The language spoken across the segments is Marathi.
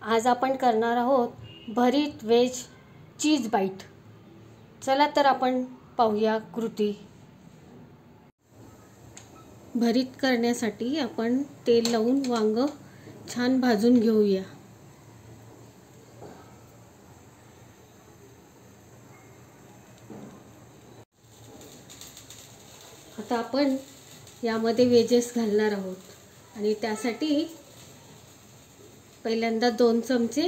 आज आपण करणार आहोत भरीत व्हेज चीज बाईट। चला तर आपण पाहूया कृती। भरीत करण्यासाठी आपण तेल लावून वांग छान भाजून घेऊया। आता आपण यामध्ये वेजेस घालणार आहोत आणि त्यासाठी पहिल्यांदा 2 चमचे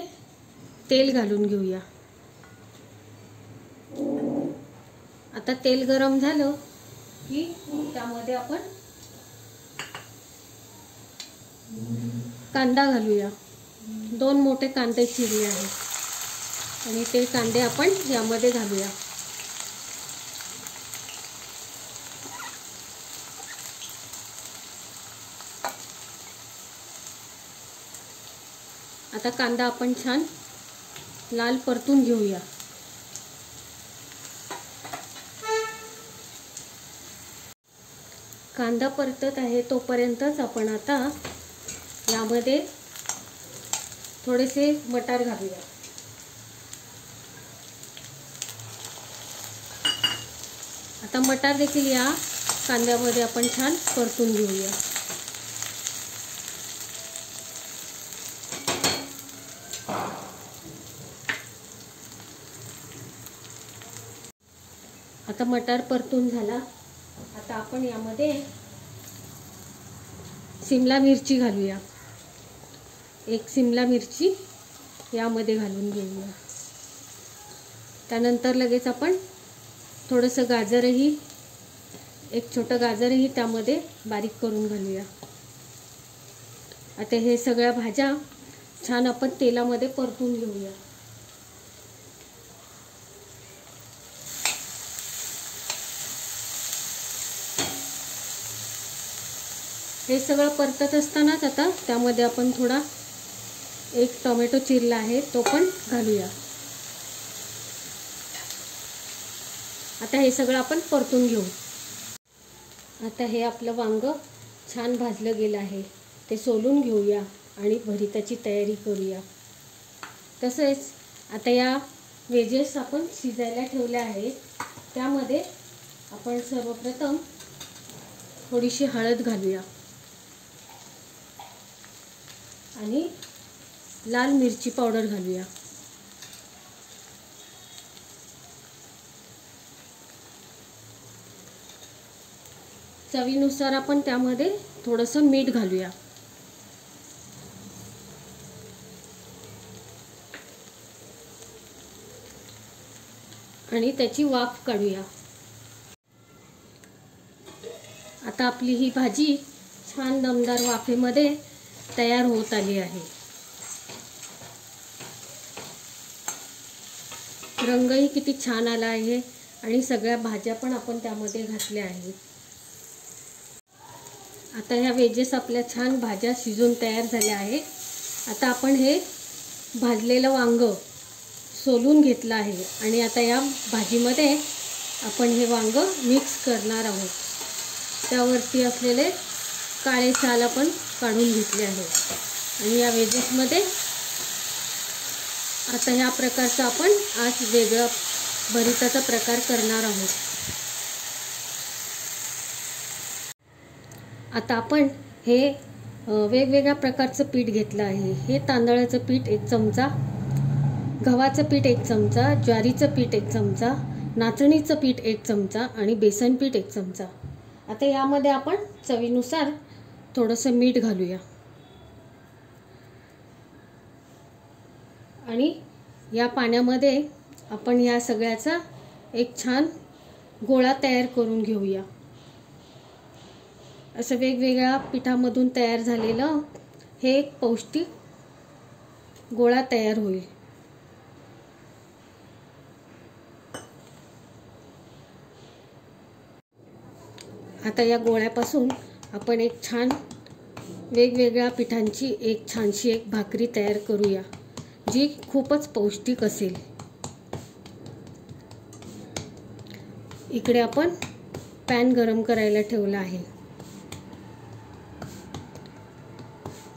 तेल घालून घेऊया। आता तेल गरम झालं की त्यामध्ये आपण कांदा घालूया। 2 मोठे कांदे चिरले आहेत आणि ते कांदे आपण यामध्ये घालूया। आता कांदा आपण छान लाल परतून घेऊया। कांदा परतत आहे तोपर्यंतच आपण आता यामध्ये थोडेसे मटार घालूया। आता मटार देखील या कांद्यामध्ये आपण छान परतून घेऊया। आता मटार परतून झाला। आता आपण यामध्ये शिमला मिरची घालूया। 1 शिमला मिरची यामध्ये घालून घेऊया। त्यानंतर लगेच आपण थोडंसं गाजरही, 1 छोटं गाजरही त्यामध्ये बारीक करून घालूया। आता हे सगळ्या भाज्या छान आपण तेलामध्ये परतून घेऊया। हे सगळं परतत असतानाच आता त्यामध्ये आपण थोडा 1 टोमॅटो चिरला आहे तो पण घालूया। आता हे सगळं आपण परतून घेऊ। आता हे आपलं वांग छान भाजलं गेलं आहे, ते सोलून घेऊया आणि भरीताची तयारी करूया। तसेच आता या वेजेस आपण शिजायला ठेवले आहेत, त्यामध्ये आपण सर्वप्रथम थोडीशी हळद घालूया आणि लाल मिरची पावडर घालूया। चवीनुसार आपण त्यामध्ये थोडंसं मीठ घालूया आणि त्याची वाफ काढूया। आता आपली ही भाजी छान दमदार वाफेमध्ये तयार होत आली आहे। रंगही किती छान आला आहे आणि सगळ्या भाज्या पण आपण त्यामध्ये घातल्या आहेत। आता ह्या वेजेस आपल्या छान भाज्या शिजून तयार झाल्या आहेत। आता आपण हे भाजलेलं वांग सोलून घेतलं आहे आणि आता या भाजीमध्ये आपण हे वांग मिक्स करणार आहोत। त्यावरती असलेले काळे साल आपण काढून घेतले आहे आणि या वेजेसमध्ये आता ह्या प्रकारचा आपण आज वेगळा भरीताचा प्रकार करणार आहोत। आता आपण हे वेगवेगळ्या प्रकारचं पीठ घेतलं आहे। हे तांदळाचं पीठ 1 चमचा, गव्हाचं पीठ 1 चमचा, ज्वारीचं पीठ 1 चमचा, नाचणीचं पीठ 1 चमचा आणि बेसन पीठ 1 चमचा। आता यामध्ये आपण चवीनुसार थोडंसं मीठ घालूया आणि या पाण्यामध्ये आपण या सगळ्याचा एक छान गोळा तयार करून घेऊया। असं वेगवेगळ्या पिठामधून तयार झालेलं हे एक पौष्टिक गोळा तयार होईल। आता या गोळ्यापासून आपण एक छान वेगवेगळ्या पिठांची एक छानशी एक भाकरी तयार करूया, जी खूपच पौष्टिक असेल। इकडे आपण पॅन गरम करायला ठेवला आहे।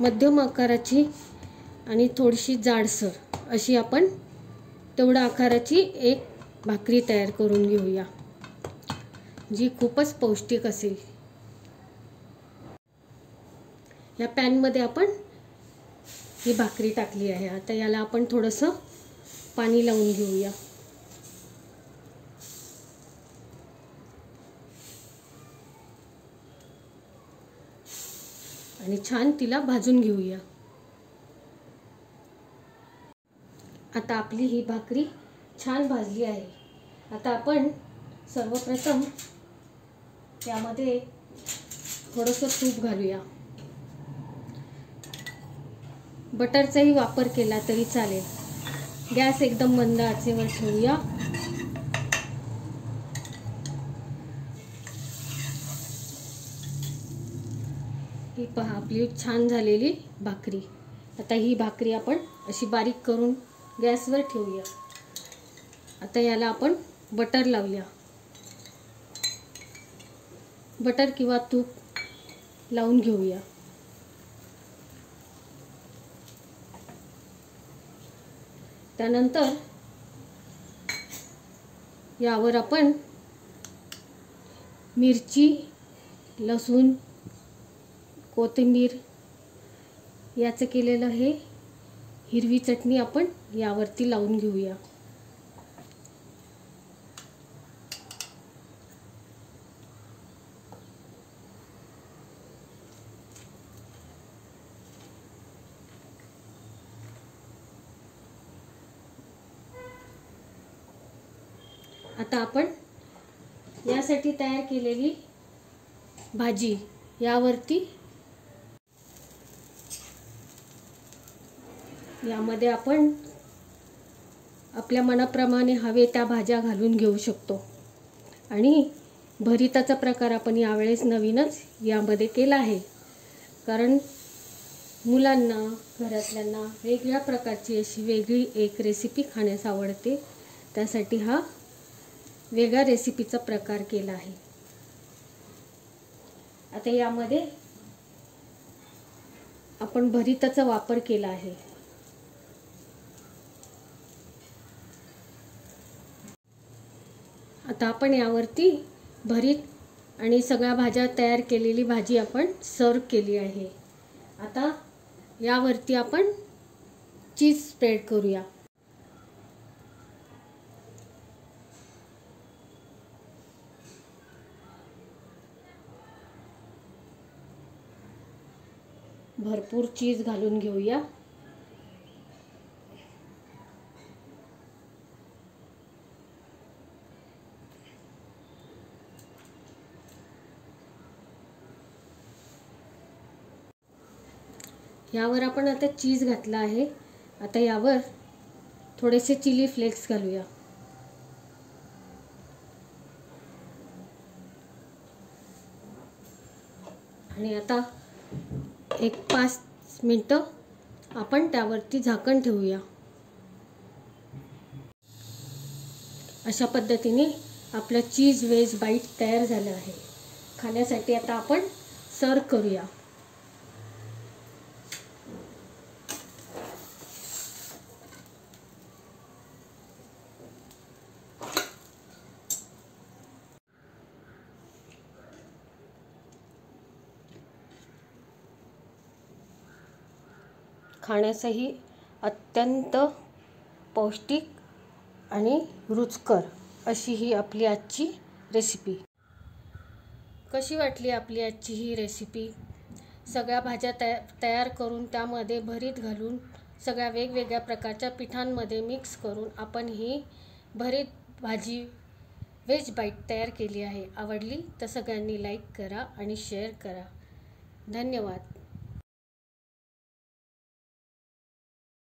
मध्यम आकाराची आणि थोडीशी जाडसर अशी आपण तेवढ्या आकाराची एक भाकरी तयार करून घेऊया, जी खूपच पौष्टिक असेल. या पॅनमध्ये आपण ही भाकरी टाकली आहे. आता याला आपण थोडंसं पाणी लावून घेऊया. आणि छान तिला भाजून घेऊया. आता आपली ही भाकरी छान भाजली आहे. आता आपण सर्वप्रथम त्यामध्ये थोडंसं तूप घालूया. बटरचाही वापर केला तरी चालेल. गॅस एकदम मंद आचेवर ठेवूया. ही पहा आपली छान झालेली भाकरी. आता ही भाकरी आपण अशी बारीक करून गॅसवर ठेवूया. आता याला आपण बटर लावूया. बटर किंवा तूप लावून घेऊया. त्यानंतर यावर आपण मिरची, लसूण, कोथिंबीर याचं केलेलं हे हिरवी चटणी आपण यावरती लावून घेऊया. आता आपण यासाठी तयार केलेली भाजी यामध्ये आपण आपल्या मनाप्रमाणे हवे त्या भाज्या घालून घेऊ शकतो. आणि भरिताचा प्रकार आपण यावेळेस नवीनच यामध्ये केला आहे, कारण मुलांना, घरातल्यांना वेगळ्या प्रकारची अशी वेगळी एक रेसिपी खाण्यास आवडते. त्यासाठी हा वेगळ्या रेसिपीचा प्रकार केला आहे. आता यामध्ये आपण भरिताचा वापर केला आहे. आता आपण यावरती भरीत आणि सगळ्या भाज्या तयार केलेली भाजी आपण सर्व केली आहे. आता यावरती आपण चीज स्प्रेड करूया. भरपूर चीज घालून घेऊया. यावर आपण आता चीज घातला आहे. आता यावर थोडेसे चिली फ्लेक्स घालूया. आणि आता एक 5 मिनिटं आपण त्यावरती झाकण ठेवूया. अशा पद्धतीने आपला चीज वेज बाईट तयार झाला आहे. खाण्यासाठी आता आपण सर्व करूया. खाण्यासही अत्यंत पौष्टिक आणि रुचकर अशी ही आपली आजची रेसिपी. कशी वाटली आपली आजची ही रेसिपी? सगळ्या भाज्या तयार करून त्यामध्ये भरीत घालून सगळ्या वेगवेगळ्या प्रकारच्या पिठांमध्ये मिक्स करून आपण ही भरीत भाजी व्हेज बाईट तयार केली आहे. आवडली तर सगळ्यांनी लाईक करा आणि शेअर करा. धन्यवाद.